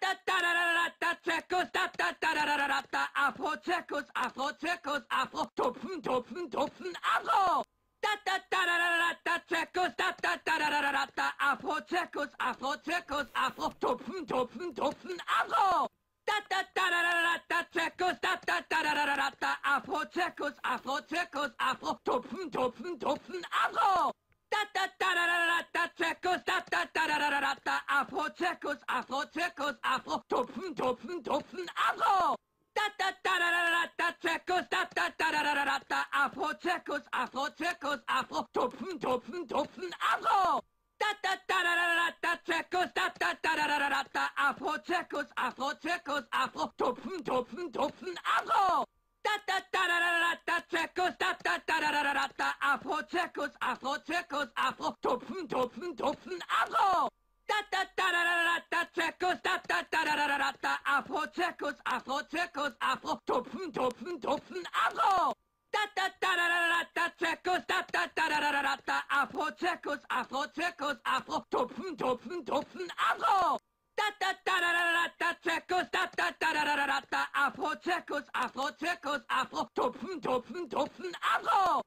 da da da da da Zirkus, da da da da da da Afro-Zirkus, Afro-Zirkus, Afro, Tupfen, Tupfen, Tupfen, Afro. Da da da da da da Zirkus, da da da da da da Afro-Zirkus, Afro-Zirkus, Afro, Tupfen, Tupfen, Tupfen, Afro. Da da da da da da Zirkus, da da da da da da Afro-Zirkus, Afro-Zirkus, Afro, Tupfen, Tupfen, Tupfen, Afro. Da da da da da da Zirkus, da da da da da da Afro-Zirkus, Afro-Zirkus, Afro, Tupfen, Tupfen, Tupfen, Afro. Da da da da da da Zirkus, da da da da da da Afro-Zirkus, Afro-Zirkus, Afro, Tupfen, Tupfen, Tupfen, Afro. Da da da da da da Zirkus, da da da da da da Afro-Zirkus, Afro-Zirkus, Afro, Tupfen, Tupfen, Tupfen, Afro. Da da da da da da Zirkus, da da da da da da Afro-Zirkus, Afro-Zirkus, Afro, Tupfen, Tupfen, Tupfen, Afro. Da da da da da da Zirkus, da da da da da da Afro-Zirkus, Afro-Zirkus, Afro, Tupfen, Tupfen, Tupfen, Afro. Da da da da da da Zirkus, da da da da da da Afro-Zirkus, Afro-Zirkus, Afro, Tupfen, Tupfen, Tupfen, Afro. Da da da da da da Zirkus, da da da da da da Afro-Zirkus, Afro-Zirkus, Afro, Tupfen, Tupfen, Tupfen, Afro.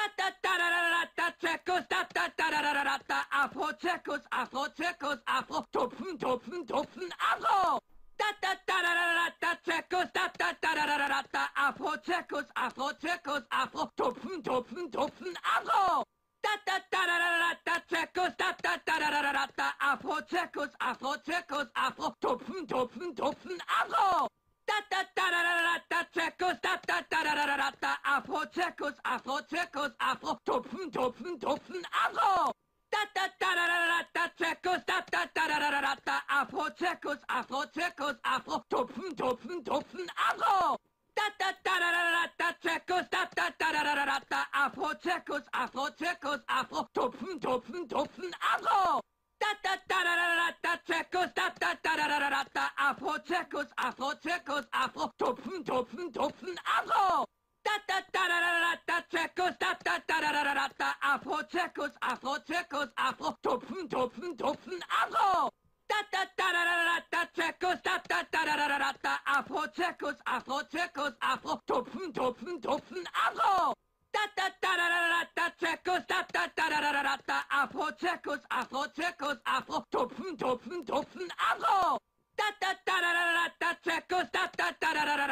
Da da da da da da Zirkus, da da da da da da Afro-Zirkus, Afro-Zirkus, Afro, Tupfen, Tupfen, Tupfen, Afro. Da da da da da da Zirkus, da da da da da da Afro-Zirkus, Afro-Zirkus, Afro, Tupfen, Tupfen, Tupfen, Afro. Da da da da da da Zirkus, da da da da da da Afro-Zirkus, Afro-Zirkus, Afro, Tupfen, Tupfen, Tupfen, Afro. Da da da da da da Zirkus, da da da da da da Afro-Zirkus, Afro-Zirkus, Afro, Tupfen, Tupfen, Tupfen, Afro. Da da da da da da Zirkus, da da da da da da Afro-Zirkus, Afro-Zirkus, Afro, Tupfen, Tupfen, Tupfen, Afro. Da da da da da da Zirkus, da da da da da da Afro-Zirkus, Afro-Zirkus, Afro, Tupfen, Tupfen, Tupfen, Afro. Da da da da da da Zirkus, da da da da da da Afro-Zirkus, Afro-Zirkus, Afro, Tupfen, Tupfen, Tupfen, Afro. Da da da da da da Zirkus, da da da da da da Afro-Zirkus, Afro-Zirkus, Afro, Tupfen, Tupfen, Tupfen, Afro. Da da da da da da Zirkus, da da da da da da Afro-Zirkus, Afro-Zirkus, Afro, Tupfen, Tupfen, Tupfen, Afro. Da da da da da da Zirkus, da da da da da da Afro-Zirkus, Afro-Zirkus, Afro, Tupfen, Tupfen, Tupfen, Afro. Da da da da da da Zirkus, da da da da da da Afro-Zirkus, Afro-Zirkus, Afro, Tupfen, Tupfen, Tupfen, Afro. Da da da da da da Zirkus, da da da da da Afro-Zirkus, Afro-Zirkus, Afro, Tupfen, Tupfen, Tupfen, Afro. Da da da da da Zirkus, da da da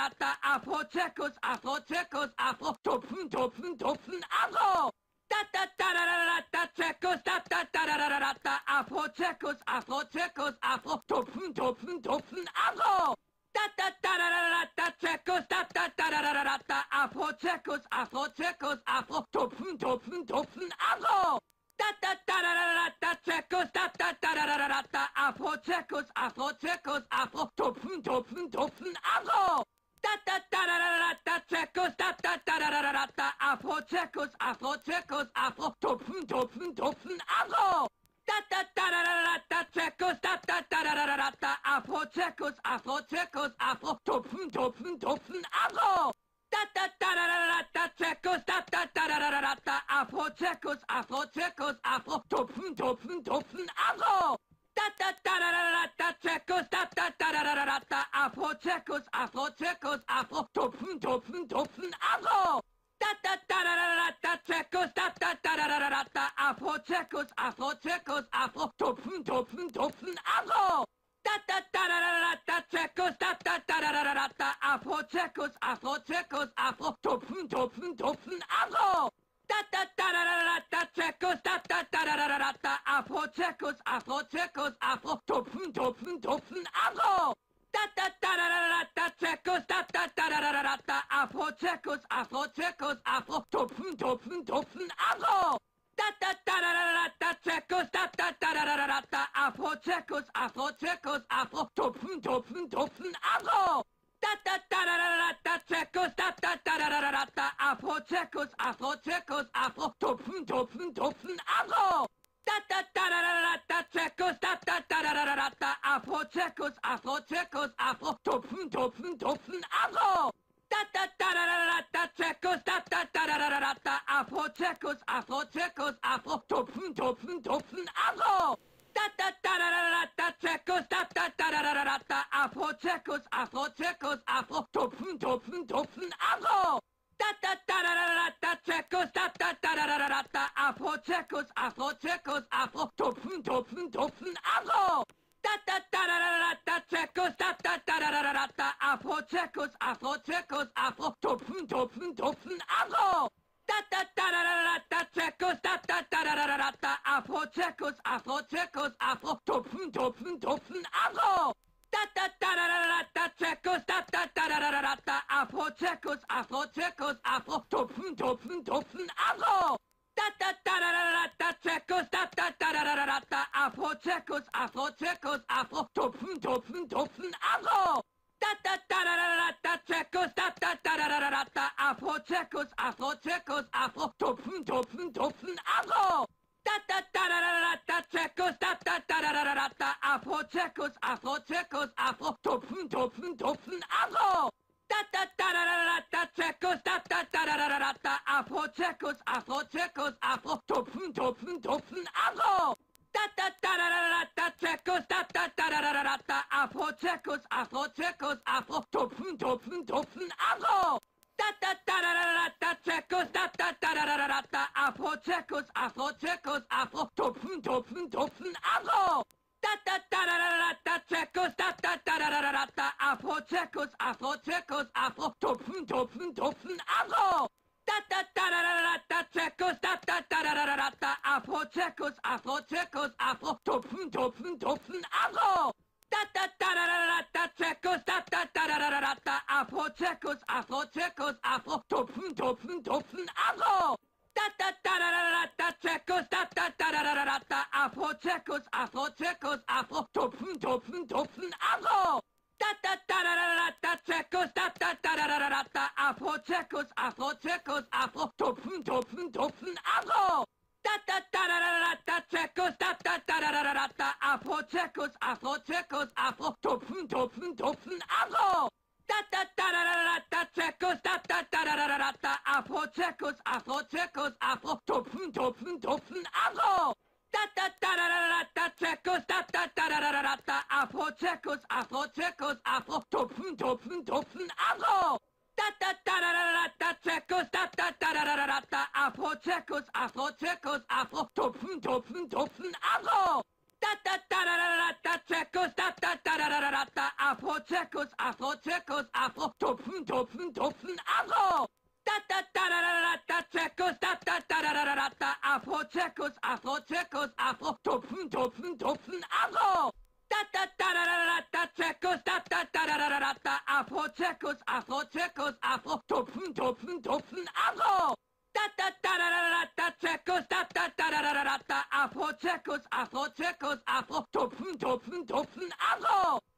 da Afro-Zirkus, Afro-Zirkus, Afro, Tupfen, Tupfen, Tupfen, Afro. Da da da da da Zirkus, da da da da Afro-Zirkus, Afro-Zirkus, Afro, Tupfen, Tupfen, Tupfen, Afro. Da da da da da Zirkus, da da da da Afro-Zirkus, Afro-Zirkus, Afro, Tupfen, Tupfen, Tupfen, Afro. Da da da da da Zirkus, da da da da Afro-Zirkus, Afro-Zirkus, Afro, Tupfen, Tupfen, Tupfen, Afro. Da da da da da Zirkus, da da da da Afro-Zirkus, Afro-Zirkus, Afro, Tupfen, Tupfen, Tupfen, Afro. Da da da da da Zirkus, da da da da Afro-Zirkus, Afro-Zirkus, Afro, Tupfen, Tupfen, Tupfen, Afro. Da da da da da Zirkus, da da da da Afro-Zirkus, Afro-Zirkus, Afro, Tupfen, Tupfen, Tupfen, Afro. Da da da da da Zirkus, da da da da Afro-Zirkus, Afro-Zirkus, Afro, Tupfen, Tupfen, Tupfen, Afro. Da da da da da Zirkus, da da da da Afro-Zirkus, Afro-Zirkus, Afro, Tupfen, Tupfen, Tupfen, Afro. Da da da da da Zirkus, da da da da Afro-Zirkus, Afro-Zirkus, Afro, Tupfen, Tupfen, Tupfen, Afro. Da da da da da Zirkus, da da da da Afro-Zirkus, Afro-Zirkus, Afro, Tupfen, Tupfen, Tupfen, Afro. Da da da da da Zirkus, da da da da Afro-Zirkus, Afro-Zirkus, Afro, Tupfen, Tupfen, Tupfen, Afro. Da da da da da Zirkus, da da da da Afro-Zirkus, Afro-Zirkus, Afro, Tupfen, Tupfen, Tupfen, Afro. Da da da da da Zirkus, da da da da Afro-Zirkus, Afro-Zirkus, Afro, Tupfen, Tupfen, Tupfen, Afro. Da da da da da Zirkus, da da da da Afro-Zirkus, Afro-Zirkus, Afro, Tupfen, Tupfen, Tupfen, Afro! Da da da da da da da Zirkus, da da da da da da da Afro-Zirkus, Afro-Zirkus, Afro, Tupfen, Tupfen, Tupfen, Afro! Da da da da da da Zirkus, da da da da da da da Afro-Zirkus, Afro-Zirkus, Afro, Tupfen, Tupfen, Tupfen, Afro! Da da da da da da Zirkus, da da da da da da da Afro-Zirkus, Afro-Zirkus, Afro, Tupfen, Tupfen, Tupfen, Afro! Da da da da da da Zirkus, da da da da da da da Afro-Zirkus, Afro-Zirkus, Afro, Tupfen, Tupfen, Tupfen, Afro! Da da da da da da Zirkus, da da da da da da da Afro-Zirkus, Afro-Zirkus, Afro, Tupfen, Tupfen, Tupfen, Afro! Da da da da da da Zirkus, da da da da da da da Afro-Zirkus, Afro-Zirkus, Afro, Tupfen, Tupfen, Tupfen, Afro! Da da da da da da Zirkus, da da da da da da da Afro-Zirkus, Afro-Zirkus, Afro, Tupfen, Tupfen, Tupfen, Afro! Da da da da da da Zirkus, da da da da da da da Afro-Zirkus, Afro-Zirkus, Afro, Tupfen, Tupfen, Tupfen, Afro! Da da da da da da Zirkus, da da da da da da da Afro-Zirkus, Afro-Zirkus, Afro, Tupfen, Tupfen, Tupfen, Afro! Da da da da da da Zirkus, da da da da da da da Afro-Zirkus, Afro-Zirkus, Afro, Tupfen, Tupfen, Tupfen, Afro! Da da da da da da Zirkus, da da da da da da da Afro-Zirkus, Afro-Zirkus, Afro, Tupfen, Tupfen, Tupfen, Afro! Da da da da da da Zirkus, da da da da da da da Afro-Zirkus, Afro-Zirkus, Afro, Tupfen, Tupfen, Tupfen, Afro! Da da da da da da Zirkus, da da da da da da da Afro-Zirkus, Afro-Zirkus, Afro, Tupfen, Tupfen, Tupfen, Afro! Da da da da da da Zirkus, da da da da da da da Afro-Zirkus, Afro-Zirkus, Afro, Tupfen, Tupfen, Tupfen, Afro! Da da da da da da Zirkus, da da da da da da da Afro-Zirkus, Afro-Zirkus, Afro, Tupfen, Tupfen, Tupfen, Afro! Da da da da da da Zirkus, da da da da da da da Afro-Zirkus, Afro-Zirkus, Afro, Tupfen, Tupfen, Tupfen, Afro! Da da da da da da Zirkus, da da da da da da da Afro-Zirkus, Afro-Zirkus, Afro, Tupfen, Tupfen, Tupfen, Afro! Da da da da da da Zirkus, da da da da da da da Afro-Zirkus, Afro-Zirkus, Afro, Tupfen, Tupfen, Tupfen, Afro! Da da da da da da Zirkus, da da da da da da da Afro-Zirkus, Afro-Zirkus, Afro, Tupfen, Tupfen, Tupfen, Afro! Da da da da da da Zirkus, da da da da da da da Afro-Zirkus, Afro-Zirkus, Afro, Tupfen, Tupfen, Tupfen, Afro! Da da da da da da Zirkus, da da da da da da da Afro-Zirkus, Afro-Zirkus, Afro, Tupfen, Tupfen, Tupfen, Afro! Da da da da da da Zirkus, da da da da da da da Afro-Zirkus, Afro-Zirkus, Afro, Tupfen, Tupfen, Tupfen, Afro! Da da da da da da Zirkus, da da da da da da da Afro-Zirkus, Afro-Zirkus, Afro, Tupfen, Tupfen, Tupfen, Afro! Da da da da da da Zirkus, da da da da da da da Afro-Zirkus, Afro-Zirkus, Afro, Tupfen, Tupfen, Tupfen, Afro! Da da da da da da Zirkus, da da da da da da da Afro-Zirkus, Afro-Zirkus, Afro, Tupfen, Tupfen, Tupfen, Afro! Da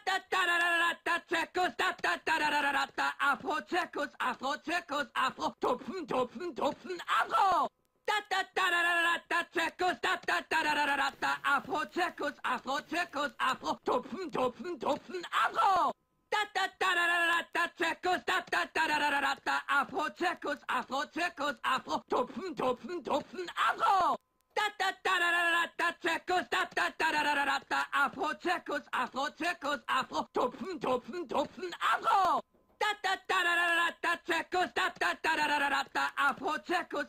da da da da da Zirkus, da da da da da da da Afro-Zirkus, Afro-Zirkus, Afro, Tupfen, Tupfen, Tupfen, Afro! Da da da da da da Zirkus, da da da da da da da Afro-Zirkus, Afro-Zirkus, Afro, Tupfen, Tupfen, Tupfen, Afro! Da da da da da da Zirkus, da da da da da da da Afro-Zirkus, Afro-Zirkus, Afro, Tupfen, Tupfen, Tupfen, Afro! Da da da da da da Zirkus, da da da da da da da Afro-Zirkus,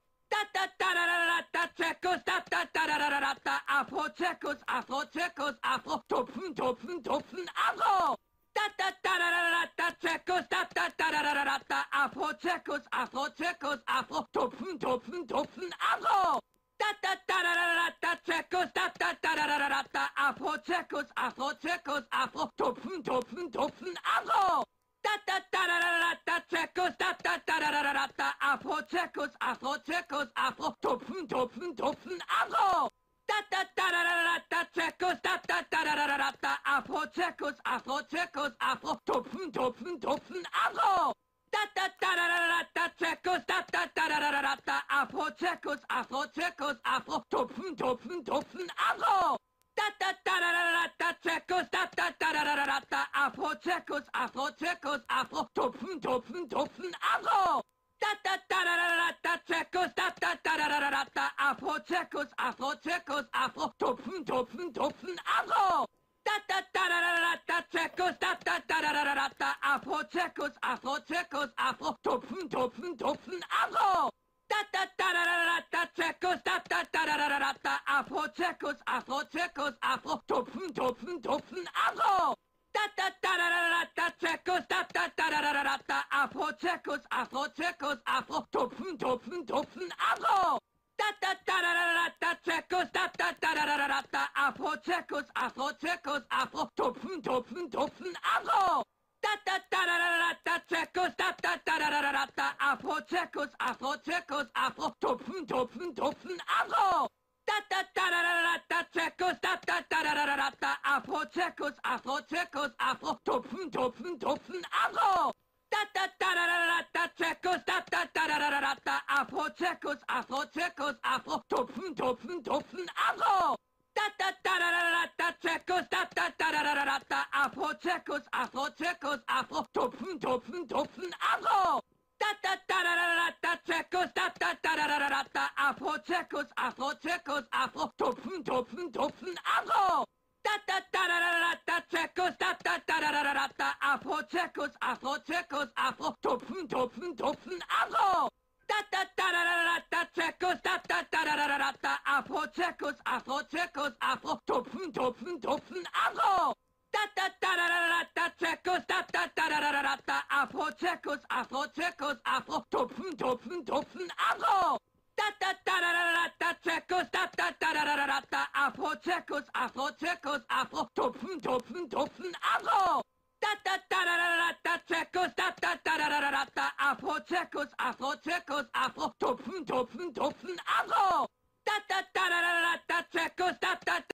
Afro-Zirkus, Afro, Tupfen, Tupfen, Tupfen, Afro! Da da da da da da Zirkus, da da da da da da da Afro-Zirkus, Afro-Zirkus, Afro, Tupfen, Tupfen, Tupfen, Afro! Da da da da da da Zirkus, da da da da da da da Afro-Zirkus, Afro-Zirkus, Afro, Tupfen, Tupfen, Tupfen, Afro! Da da da da da da Zirkus, da da da da da da da Afro-Zirkus, Afro-Zirkus, Afro, Tupfen, Tupfen, Tupfen, Afro! Da da da da da da Zirkus, da da da da da da da Afro-Zirkus, Afro-Zirkus, Afro, Tupfen, Tupfen, Tupfen, Afro! Da da da da da da Zirkus, da da da da da da da Afro-Zirkus, Afro-Zirkus, Afro, Tupfen, Tupfen, Tupfen, Afro! Da da da da da da Zirkus, da da da da da da da Afro-Zirkus, Afro-Zirkus, Afro, Tupfen, Tupfen, Tupfen, Afro! da da da da da da da Zirkus, da da da da da da da Afro-Zirkus, Afro-Zirkus, Afro, Tupfen, Tupfen, Tupfen, Afro! Da da da da da da da Zirkus, da da da da da da da Afro-Zirkus, Afro-Zirkus, Afro, Tupfen, Tupfen, Tupfen, Afro! Da da da da da da da Zirkus, da da da da da da da Afro-Zirkus, Afro-Zirkus, Afro, Tupfen, Tupfen, Tupfen, Afro! Da da da da da da da Zirkus, da da da da da da da Afro-Zirkus, Afro-Zirkus, Afro, Tupfen, Tupfen, Tupfen, Afro! Da da da da da da da Zirkus, da da da da da da da Afro-Zirkus, Afro-Zirkus, Afro, Tupfen, Tupfen, Tupfen, Afro! Da da da da da da da Zirkus, da da da da da da da Afro-Zirkus, Afro-Zirkus, Afro, Tupfen, Tupfen, Tupfen, Afro! Da da da da da da da Zirkus, da da da da da da da Afro-Zirkus, Afro-Zirkus, Afro, Tupfen, Tupfen, Tupfen, Afro! Da da da da da da da Zirkus, da da da da da da da Afro-Zirkus, Afro-Zirkus, Afro, Tupfen, Tupfen, Tupfen, Afro! Da da da da da da da Zirkus, da da da da da da da Afro-Zirkus, Afro-Zirkus, Afro, Tupfen, Tupfen, Tupfen, Afro! Da da da da da da da Zirkus, da da da da da da da Afro-Zirkus, Afro-Zirkus, Afro, Tupfen, Tupfen, Tupfen, Afro! Da da da da da da da Zirkus, da da da da da da da Afro-Zirkus, Afro-Zirkus, Afro, Tupfen, Tupfen, Tupfen, Afro! Da da da da da da da Zirkus, da da da da da da da Afro-Zirkus, Afro-Zirkus, Afro, Tupfen, Tupfen, Tupfen, Afro! Da da da da da da da Zirkus, da da da da da da da Afro-Zirkus, Afro-Zirkus, Afro, Tupfen, Tupfen, Tupfen, Afro! Da da da da da da da Zirkus, da da da da da da da Afro-Zirkus, Afro-Zirkus, Afro, Tupfen, Tupfen, Tupfen, Afro! Da da da da da da da Zirkus, da da da da da da da Afro-Zirkus, Afro-Zirkus, Afro, Tupfen, Tupfen, Tupfen, Afro! Da da da da da da da Zirkus, da da da da da da da Afro-Zirkus, Afro-Zirkus, Afro, Tupfen, Tupfen, Tupfen, Afro!